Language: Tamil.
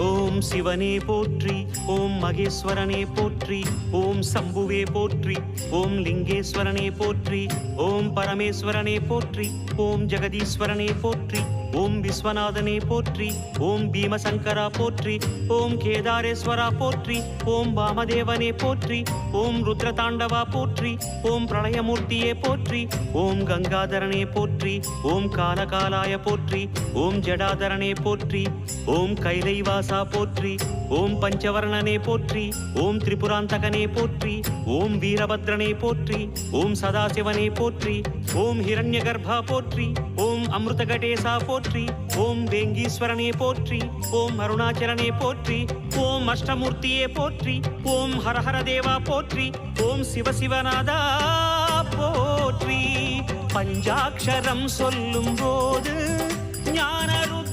ஓம் சிவனே போற்றி, ஓம் மகேஸ்வரனே போற்றி, ஓம் சம்புவே போற்றி, ஓம் லிங்கேஸ்வரனே போற்றி, ஓம் பரமேஸ்வரனே போற்றி, ஓம் ஜெகதீஸ்வரனே போற்றி, ஓம் விஸ்வநாதனே போற்றி, ஓம் பீமசங்கரா போற்றி, ஓம் கேதாரேஸ்வரா போற்றி, ஓம் வாமதேவனே போற்றி, ஓம் ருத்ரதாண்டவா போற்றி, ஓம் பிரளயமூர்த்தியே போற்றி, ஓம் கங்காதரனே போற்றி, ஓம் காலகாலாய போற்றி, ஓம் ஜடாதரனே போற்றி, ஓம் கைலைவாசா போற்றி, ஓம் பஞ்சவர்ணனே போற்றி, ஓம் திரிபுராந்தகனே போற்றி, ஓம் வீரபத்ரனே போற்றி, ஓம் சதாசிவனே போற்றி, ஓம் ஹிரண்யகர்பா போற்றி, ஓம் அமிர்தகடேசா போற்றி, ஓம் வேங்கீஸ்வரனே போற்றி, ஓம் அருணாச்சலனே போற்றி, ஓம் அஷ்டமூர்த்தியே போற்றி, ஓம் ஹரஹர தேவா போற்றி, ஓம் சிவசிவநாதா போற்றி. பஞ்சாட்சரம் சொல்லும் போது ஞானருத்ர